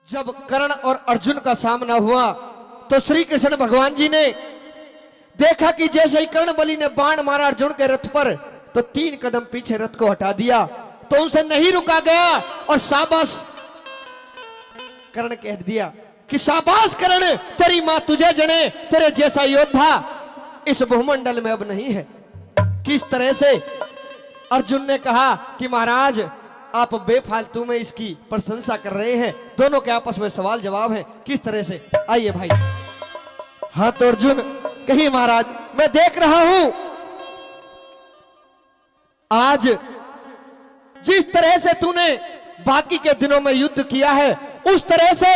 जब कर्ण और अर्जुन का सामना हुआ तो श्री कृष्ण भगवान जी ने देखा कि जैसे ही कर्णबली ने बाण मारा अर्जुन के रथ पर तो 3 कदम पीछे रथ को हटा दिया, तो उनसे नहीं रुका गया और शाबाश कर्ण कह दिया कि शाबाश कर्ण, तेरी मां तुझे जने, तेरे जैसा योद्धा इस भूमंडल में अब नहीं है। किस तरह से अर्जुन ने कहा कि महाराज आप बेफालतू में इसकी प्रशंसा कर रहे हैं, दोनों के आपस में सवाल जवाब है, किस तरह से। आइए भाई। हाँ तो अर्जुन कहिए महाराज। मैं देख रहा हूं आज जिस तरह से तूने बाकी के दिनों में युद्ध किया है उस तरह से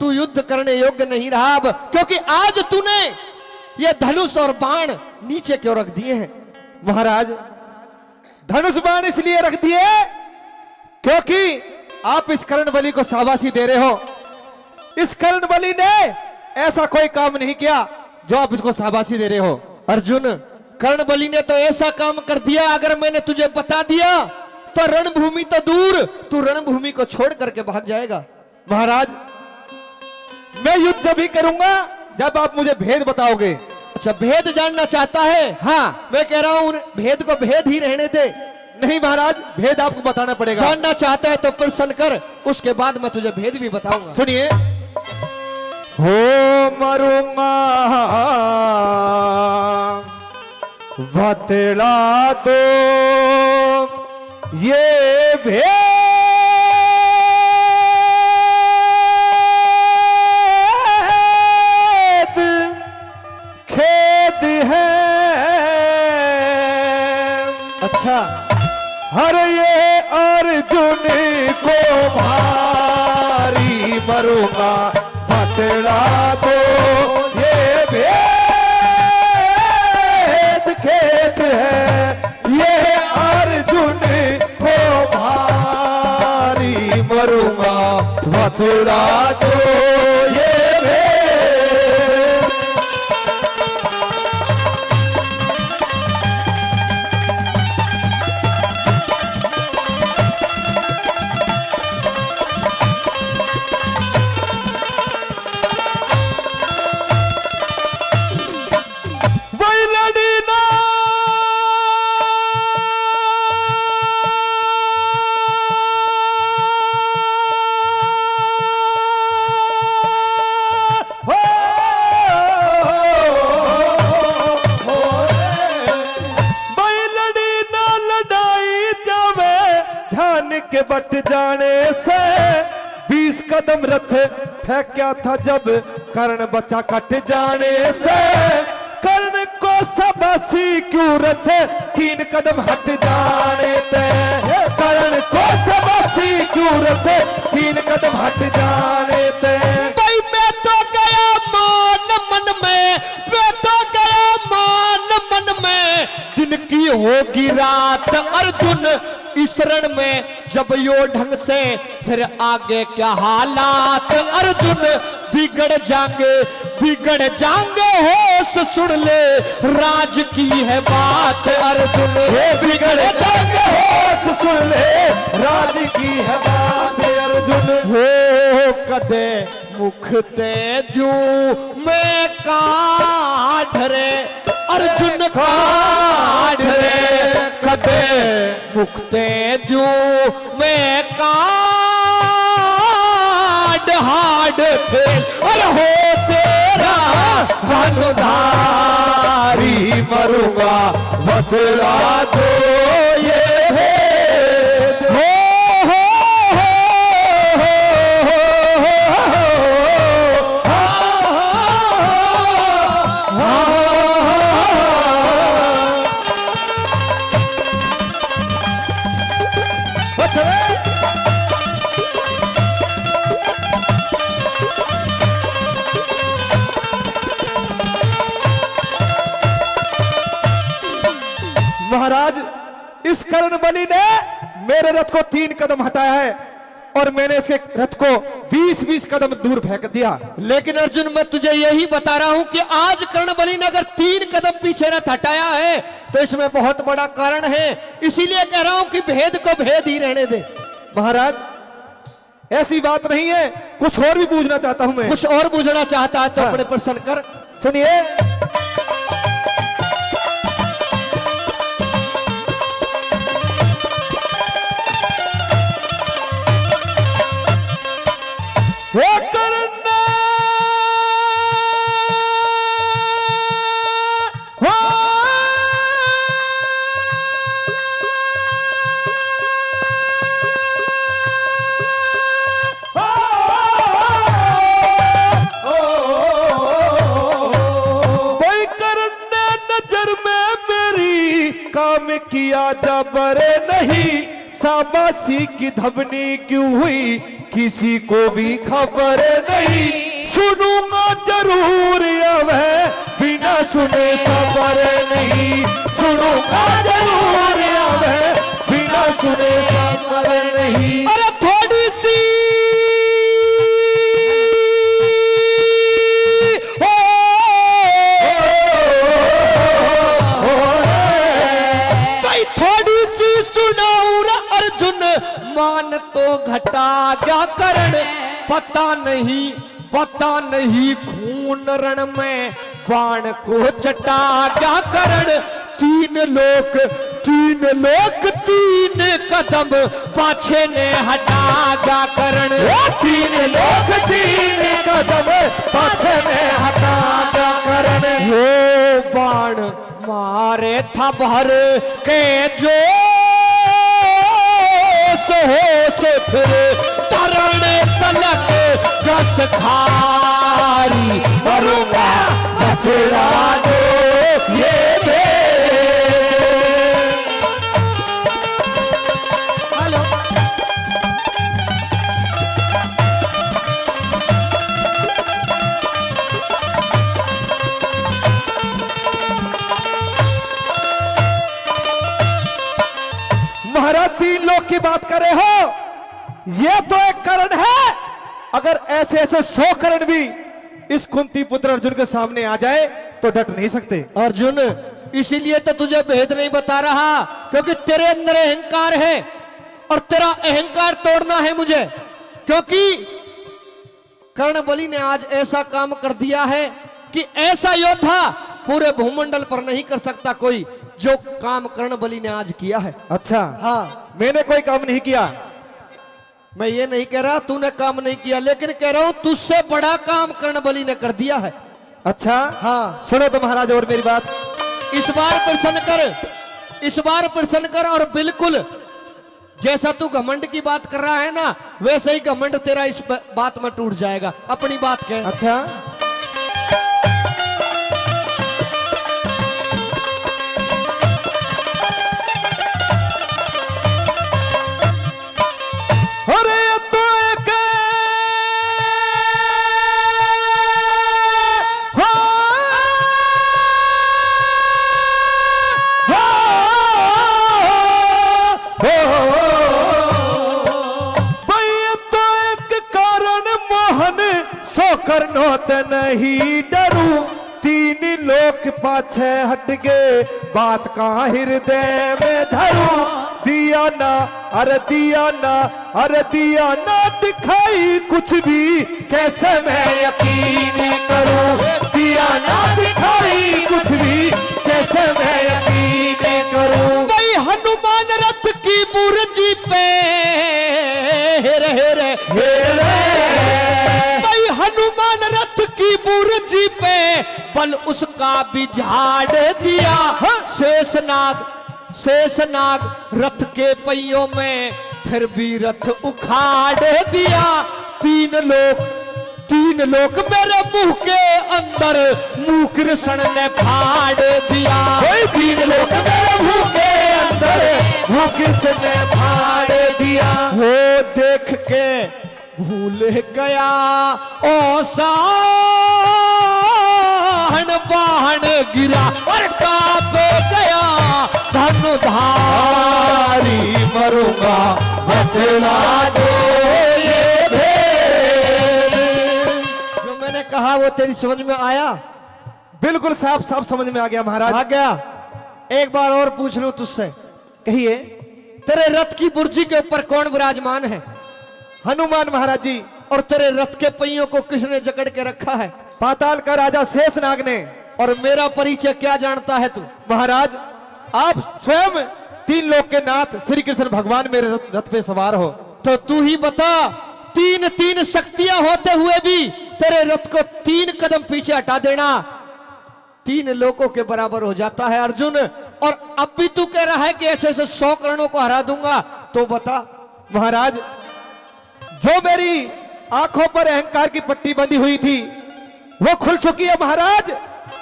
तू युद्ध करने योग्य नहीं रहा अब, क्योंकि आज तूने ये धनुष और बाण नीचे क्यों रख दिए हैं। महाराज धनुष बाण इसलिए रख दिए क्योंकि आप इस कर्णबली को शाबाशी दे रहे हो। इस कर्णबली ने ऐसा कोई काम नहीं किया जो आप इसको शाबाशी दे रहे हो। अर्जुन कर्णबली ने तो ऐसा काम कर दिया, अगर मैंने तुझे बता दिया तो रणभूमि तो दूर तू रणभूमि को छोड़ करके भाग जाएगा। महाराज मैं युद्ध जब ही करूंगा जब आप मुझे भेद बताओगे। अच्छा भेद जानना चाहता है? हाँ मैं कह रहा हूं भेद को भेद ही रहने दे। नहीं महाराज भेद आपको बताना पड़ेगा। जानना चाहता है तो प्रश्न कर, उसके बाद मैं तुझे भेद भी बताऊंगा। सुनिए। हो मरूंगा बतला दो ये भेद खेद है। अच्छा हर ये अर्जुन को भारी मरूंगा बतला दो ये भेद खेद है। ये अर्जुन को भारी मरूंगा बतला दो ये भेद। बट जाने से 20 कदम रथ फेंका था जब कर्ण बचा कट जाने से। कर्ण को शाबाशी क्यों रथ 3 कदम हट जाने थे। कर्ण को शाबाशी क्यों रथ 3 कदम हट जाने थे। भाई मैं तो गया मान मन में, मैं तो गया मान मन में, दिन की होगी रात अर्जुन इस रण में जब यो ढंग से फिर आगे क्या हालात अर्जुन बिगड़ जाएंगे होश सुन ले राज की है बात अर्जुन बिगड़ जाएंगे होश सुन ले राज की है बात अर्जुन। हो कदे मुखते दू मैं काढ़ रे अर्जुन काढ़ रे कदे मुखते दू मैं काढ़ हाड फेल और हो तेरा धनुधारी मरूंगा बतला दो ये भेद। महाराज इस कर्णबली ने मेरे रथ को 3 कदम हटाया है और मैंने इसके रथ को 20-20 कदम दूर फेंक दिया। लेकिन अर्जुन मैं तुझे यही बता रहा हूं कि आज कर्णबली ने अगर 3 कदम पीछे रथ हटाया है तो इसमें बहुत बड़ा कारण है, इसीलिए कह रहा हूं कि भेद को भेद ही रहने दे। महाराज ऐसी बात नहीं है, कुछ और भी पूछना चाहता हूं मैं। कुछ और पूछना चाहता है तो हाँ। अपने प्रश्न कर। सुनिए, वो करना हो कोई करना नजर में मेरी काम किया जबर नहीं, शाबाशी की धबनी क्यों हुई किसी को भी खबर नहीं, सुनूंगा जरूर अब बिना सुने खबर नहीं, सुनूंगा जरूर अब बिना सुने खबर नहीं। अरे थोड़ी सी भाई थोड़ी सी सुनाऊं रे अर्जुन, मान तो घटा क्या करण, पता नहीं खून रण में बाण को चटा क्या करण, तीन लोक तीन कदम पाछे ने हटा क्या करण, तीन लोग तीन कदम पाछे में हटा क्या करण, वो बाण मारे था भर के जो से फिर तरण तलक रस खारी, मरूंगा बतला दो ये दे। महाराज 3 लोग की बात कर रहे हो, ये तो एक करण है, अगर ऐसे ऐसे 100 करण भी इस कुंती पुत्र अर्जुन के सामने आ जाए तो डट नहीं सकते। अर्जुन इसीलिए तो तुझे भेद नहीं बता रहा, क्योंकि तेरे अंदर अहंकार है और तेरा अहंकार तोड़ना है मुझे, क्योंकि कर्णबली ने आज ऐसा काम कर दिया है कि ऐसा योद्धा पूरे भूमंडल पर नहीं कर सकता कोई, जो काम कर्णबली ने आज किया है। अच्छा, हाँ, मैंने कोई काम नहीं किया। मैं ये नहीं कह रहा तूने काम नहीं किया, लेकिन कह रहा हूं तुझसे बड़ा काम कर्णबली ने कर दिया है। अच्छा, हाँ, सुनो तो महाराज और मेरी बात, इस बार प्रसन्न कर और बिल्कुल जैसा तू घमंड की बात कर रहा है ना, वैसे ही घमंड तेरा इस बात में टूट जाएगा। अपनी बात कह। अच्छा, अरे तो एक करनो त नहीं डरू, 3 लोग पाछे हट गए, बात का हृदय में धरू, दिया ना अरे दिया ना दिखाई कुछ भी, कैसे मैं यकीन करूं, दिया ना दिखाई कुछ भी, कैसे मैं यकीन करूं। भाई हनुमान रथ की बुर्जी पे हेरे भाई हनुमान रथ की बुर्जी पे बल उसका बिझाड़ दिया, शेषनाग रथ के पहियों में फिर भी रथ उखाड़ दिया, 3 लोग मेरे मुंह के अंदर मुंह कृष्ण ने फाड़ दिया, 3 लोग मेरे मुंह के अंदर मुंह कृष्ण ने फाड़ दिया। वो देख के भूल गया ओ बाण गिरा और कांप गया धनुधारी, मरूंगा बतला दो ये भेद। जो मैंने कहा वो तेरी समझ में आया? बिल्कुल साफ साफ समझ में आ गया महाराज। आ गया। एक बार और पूछ लूं तुझसे, कहिए। तेरे रथ की बुर्जी के ऊपर कौन विराजमान है? हनुमान महाराज जी। और तेरे रथ के पहियों को किसने जकड़ के रखा है? पाताल का राजा शेषनाग ने। और मेरा परिचय क्या जानता है तू? महाराज आप स्वयं तीन लोक के नाथ श्री कृष्ण भगवान मेरे रथ पे सवार हो। तो तू ही बता, तीन तीन शक्तियां होते हुए भी तेरे रथ को 3 कदम पीछे हटा देना 3 लोकों के बराबर हो जाता है अर्जुन। और अब भी तू कह रहा है कि ऐसे ऐसे 100 करणों को हरा दूंगा, तो बता। महाराज जो मेरी आंखों पर अहंकार की पट्टी बंधी हुई थी वो खुल चुकी है महाराज।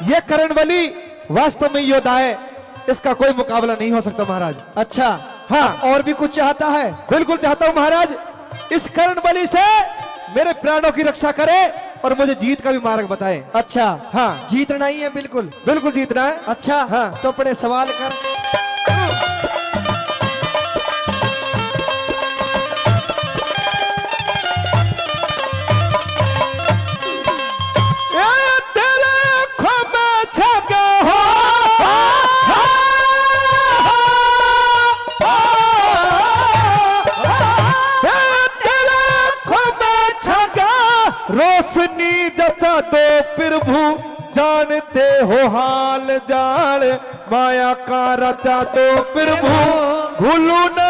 ये कर्णबली वास्तव में योद्धा है, इसका कोई मुकाबला नहीं हो सकता महाराज। अच्छा हाँ, और भी कुछ चाहता है? बिल्कुल चाहता हूं महाराज, इस कर्णबली से मेरे प्राणों की रक्षा करे और मुझे जीत का भी मार्ग बताए। अच्छा हाँ, जीतना ही है, बिल्कुल बिल्कुल जीतना है। अच्छा हाँ, तो अपने सवाल कर। तेरे आंखों में छागा हो, तेरे आंखों में छागा रोशनी जता दो प्रभु जानते हो हाल जान माया का रचा दो प्रभु भूलू ना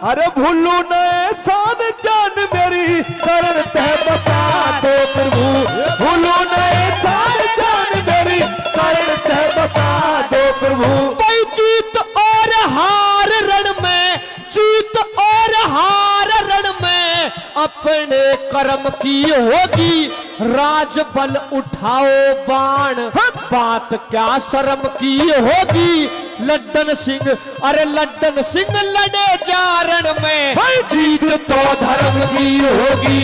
अरे भूलू ना एहसान जान मेरी करण तह बचा दो प्रभु भूलू ना एहसान जान मेरी करण तह बचा दो प्रभु। भाई जीत और हार रण में, जीत और हार रण में अपने कर्म की होगी, राज बल उठाओ बाण बात क्या शर्म की होगी। लड्डन सिंह अरे लड्डन सिंह लड़े जारण में, जीत तो धर्म की होगी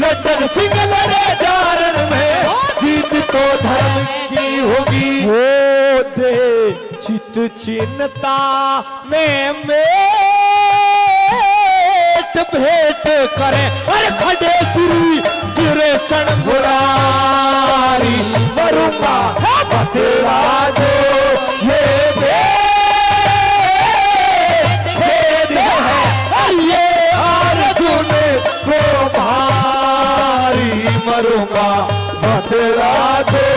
लड्डन सिंह लड़े जारण में जीत तो धर्म की होगी। हो दे चित चिन्ता में मेट भेंट करे अरे खड़े श्री कृष्ण मुरारी वरुणा बसेरा दो ये भेद है और ये अर्जुन को भारी मरूंगा बतला दो